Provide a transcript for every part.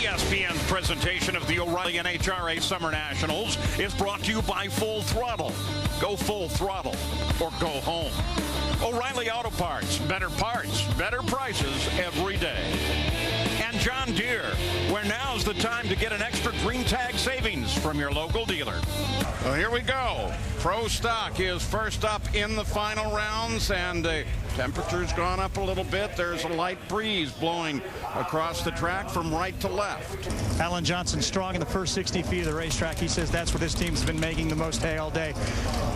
ESPN's presentation of the O'Reilly NHRA Summer Nationals is brought to you by Full Throttle. Go full throttle or go home. O'Reilly Auto Parts, better prices every day. And John Deere, where now's the time to get an extra green tag savings from your local dealer. Well, here we go. Pro Stock is first up in the final rounds, and the temperature's gone up a little bit. There's a light breeze blowing across the track from right to left. Alan Johnson strong in the first 60 feet of the racetrack. He says that's where this team's been making the most hay all day.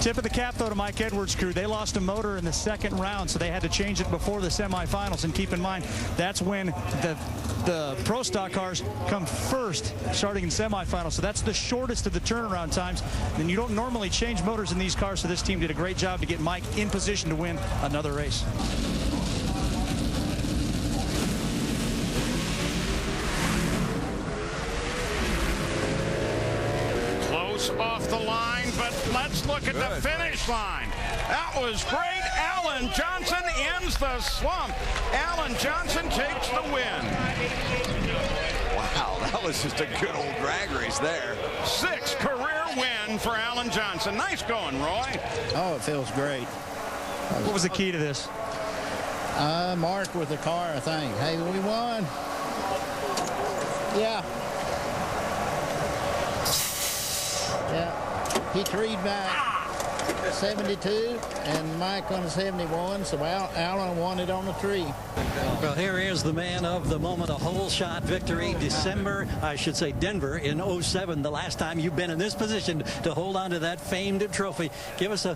Tip of the cap, though, to Mike Edwards' crew. They lost a motor in the second round, so they had to change it before the semifinals. And keep in mind, that's when the Pro Stock cars come first, starting in semifinals. So that's the shortest of the turnaround times. And you don't normally change motors in these cars, so this team did a great job to get Mike in position to win another race. Close off the line, but let's look at the finish line. That was great. Alan Johnson ends the slump. Alan Johnson takes the win. Wow, that was just a good old drag race there. 6th career win for Alan Johnson. Nice going, Roy. Oh, it feels great. What was the key to this? Mark with the car, I think. Hey, we won. Yeah. Yeah. He treed back 72 and Mike on 71, so Alan won it on the tree. Well, here is the man of the moment, a whole shot victory. Denver in 07, the last time you've been in this position to hold on to that famed trophy. Give us a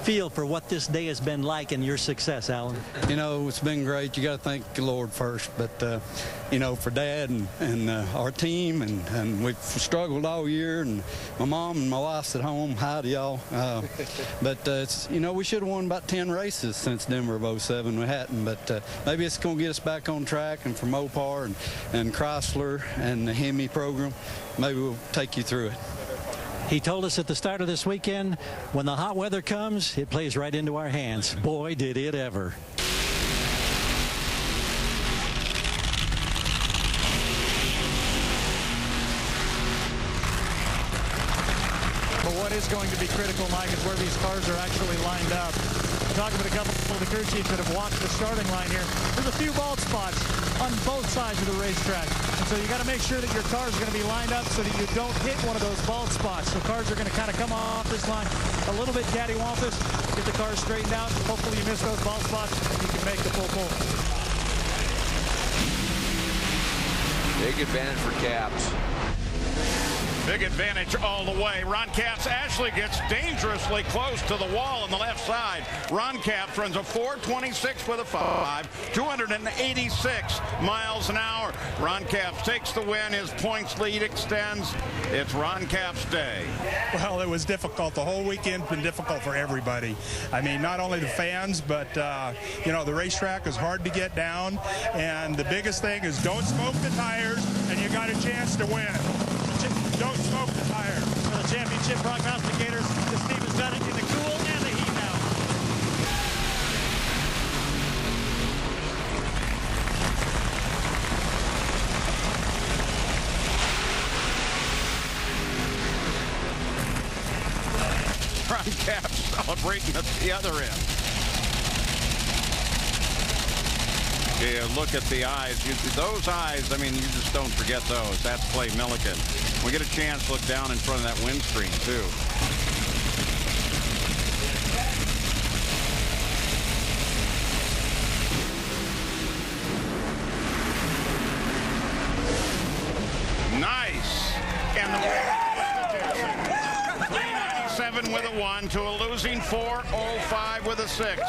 feel for what this day has been like and your success, Alan. You know, it's been great. You got to thank the Lord first, but you know, for Dad and our team, and we've struggled all year, and my mom and my wife's at home. Hi to y'all. But it's, you know, we should have won about 10 races since Denver of 07. We hadn't, but maybe it's going to get us back on track. And for Mopar and Chrysler and the Hemi program, maybe we'll take you through it. He told us at the start of this weekend, when the hot weather comes, it plays right into our hands. Boy, did it ever. But what is going to be critical, Mike, is where these cars are actually lined up. Talking with a couple of the crew chiefs that have watched the starting line here, there's a few bald spots on both sides of the racetrack. And so you got to make sure that your cars are going to be lined up so that you don't hit one of those bald spots. So cars are going to kind of come off this line a little bit cattywampus, get the cars straightened out. Hopefully you miss those bald spots and you can make the full pull. Big advantage for Caps. Big advantage all the way. Ron Capps actually gets dangerously close to the wall on the left side. Ron Capps runs a 4:26 with a 5, 286 miles an hour. Ron Capps takes the win. His points lead extends. It's Ron Capps' day. Well, it was difficult. The whole weekend's been difficult for everybody. I mean, not only the fans, but, you know, the racetrack is hard to get down. And the biggest thing is don't smoke the tires, and you got a chance to win. Don't smoke the tire. For the championship prognosticators, this team has done it in the cool and the heat now. Ron Capps celebrating at the other end. Yeah, look at the eyes. Those eyes, I mean, you just don't forget those. That's Clay Millican. We get a chance to look down in front of that windscreen, too. Nice. And the 397 with a 1 to a losing 405 with a 6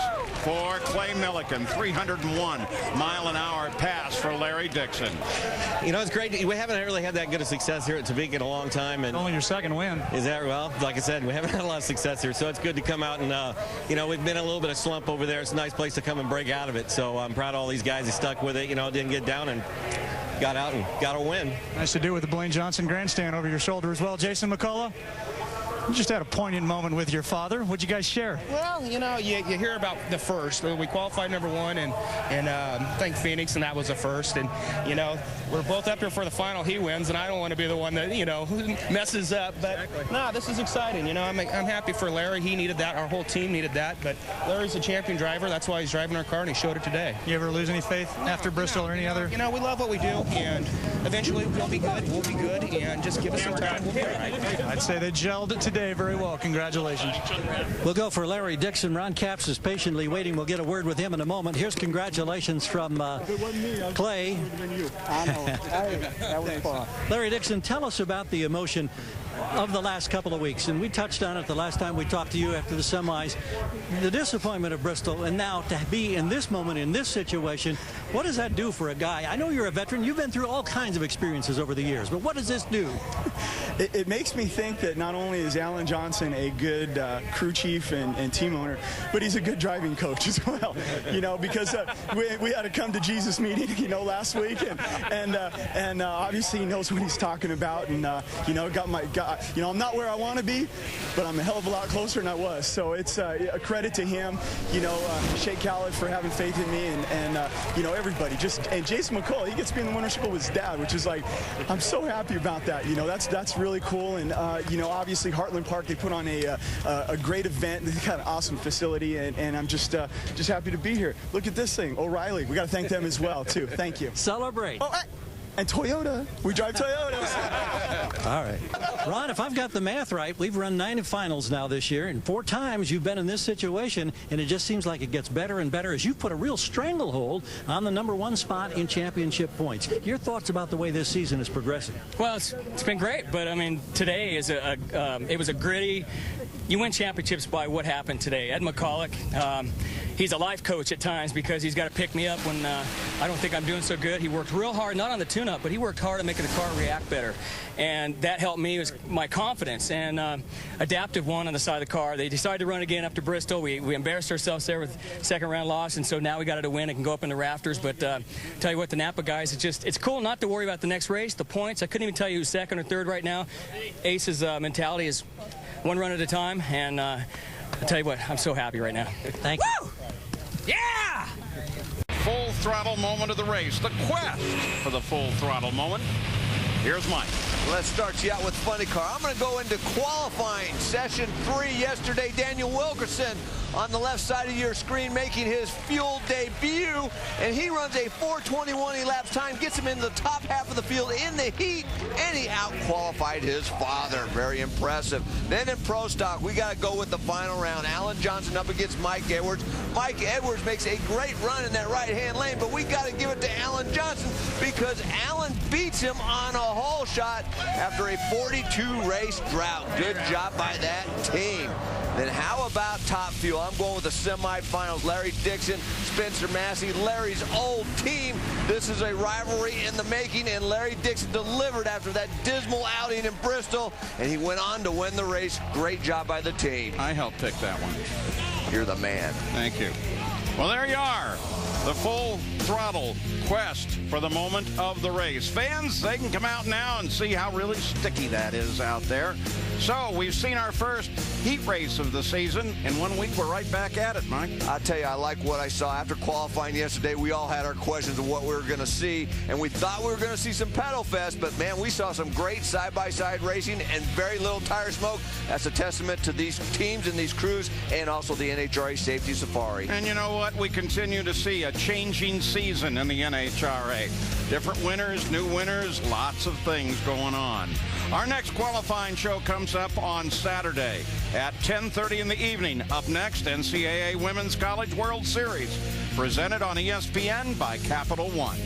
for Clay Millican. 301 mile an hour pass for Larry Dixon. You know, it's great. We haven't really had that good of success here at Topeka in a long time. And only your second win. Is that, well, like I said, we haven't had a lot of success here. So it's good to come out and, you know, we've been in a little bit of slump over there. It's a nice place to come and break out of it. So I'm proud of all these guys who stuck with it, you know, didn't get down and got out and got a win. Nice to do with the Blaine Johnson grandstand over your shoulder as well. Jason McCullough. You just had a poignant moment with your father. What'd you guys share? Well, you know, you hear about the first. We qualified #1 and thank Phoenix, and that was the first. And, you know, we're both up here for the final. He wins, and I don't want to be the one that, you know, messes up. But, no, this is exciting. You know, I'm happy for Larry. He needed that. Our whole team needed that. But Larry's a champion driver. That's why he's driving our car, and he showed it today. You ever lose any faith after Bristol or any other? You know, we love what we do, and eventually we'll be good. We'll be good, and just give us some time. We'll be all right. I'd say they gelled today very well. Congratulations. We'll go for Larry Dixon. Ron Capps is patiently waiting. We'll get a word with him in a moment. Here's congratulations from Clay. I know. That was fun. Larry Dixon, tell us about the emotion of the last couple of weeks, and we touched on it the last time we talked to you after the semis. The disappointment of Bristol, and now to be in this moment, in this situation, what does that do for a guy? I know you're a veteran. You've been through all kinds of experiences over the years, but what does this do? It makes me think that not only is Alan Johnson a good crew chief and team owner, but he's a good driving coach as well. You know, because we had a come to Jesus meeting, you know, last week, and obviously he knows what he's talking about, and you know, you know, I'm not where I want to be, but I'm a hell of a lot closer than I was. So it's a credit to him, you know, Shea Khaled for having faith in me, and you know, everybody. And Jason McCullough, he gets to be in the winner's circle with his dad, which is like, I'm so happy about that. You know, that's really cool. And you know, obviously Heartland Park, they put on a great event. They got an awesome facility, and I'm just happy to be here. Look at this thing, O'Reilly. We got to thank them as well too. Thank you. Celebrate. Oh, and Toyota. We drive Toyotas. All right. Ron, if I've got the math right, we've run 9 finals now this year, and 4 times you've been in this situation, and it just seems like it gets better and better as you put a real stranglehold on the #1 spot in championship points. Your thoughts about the way this season is progressing? Well, it's been great, but I mean, today is it was a gritty. You win championships by what happened today. Ed McCulloch, he's a life coach at times because he's got to pick me up when I don't think I'm doing so good. He worked real hard, not on the tune-up, but he worked hard on making the car react better. And that helped me with my confidence. And Adaptive won on the side of the car. They decided to run again up to Bristol. We embarrassed ourselves there with second-round loss, and so now we got to win. It can go up in the rafters. But tell you what, the Napa guys, it's cool not to worry about the next race, the points. I couldn't even tell you who's second or third right now. Ace's mentality is one run at a time, and I'll tell you what, I'm so happy right now. Thank you. Yeah! Full throttle moment of the race. The quest for the full throttle moment. Here's Mike. Let's start you out with funny car. I'm going to go into qualifying session 3 yesterday. Daniel Wilkerson on the left side of your screen making his fuel debut, and he runs a 4:21 elapsed time, gets him in the top half of the field in the heat, and he out-qualified his father. Very impressive. Then in Pro Stock, we got to go with the final round. Alan Johnson up against Mike Edwards. Mike Edwards makes a great run in that right-hand lane, but we got to give it to Alan Johnson because Alan beats him on a hole shot after a 42-race drought. Good job by that team. Then how about Top Fuel? I'm going with the semifinals. Larry Dixon, Spencer Massey, Larry's old team. This is a rivalry in the making, and Larry Dixon delivered after that dismal outing in Bristol, and he went on to win the race. Great job by the team. I helped pick that one. You're the man. Thank you. Well, there you are. The full throttle quest for the moment of the race. Fans, they can come out now and see how really sticky that is out there. So we've seen our first heat race of the season. In 1 week, we're right back at it, Mike. I tell you, I like what I saw after qualifying yesterday. We all had our questions of what we were going to see, and we thought we were going to see some pedal fest, but man, we saw some great side-by-side racing and very little tire smoke. That's a testament to these teams and these crews, and also the NHRA Safety Safari. And you know what? We continue to see a changing season in the NHRA. Different winners, new winners, lots of things going on. Our next qualifying show comes up on Saturday at 10:30 in the evening. Up next, NCAA Women's College World Series, presented on ESPN by Capital One.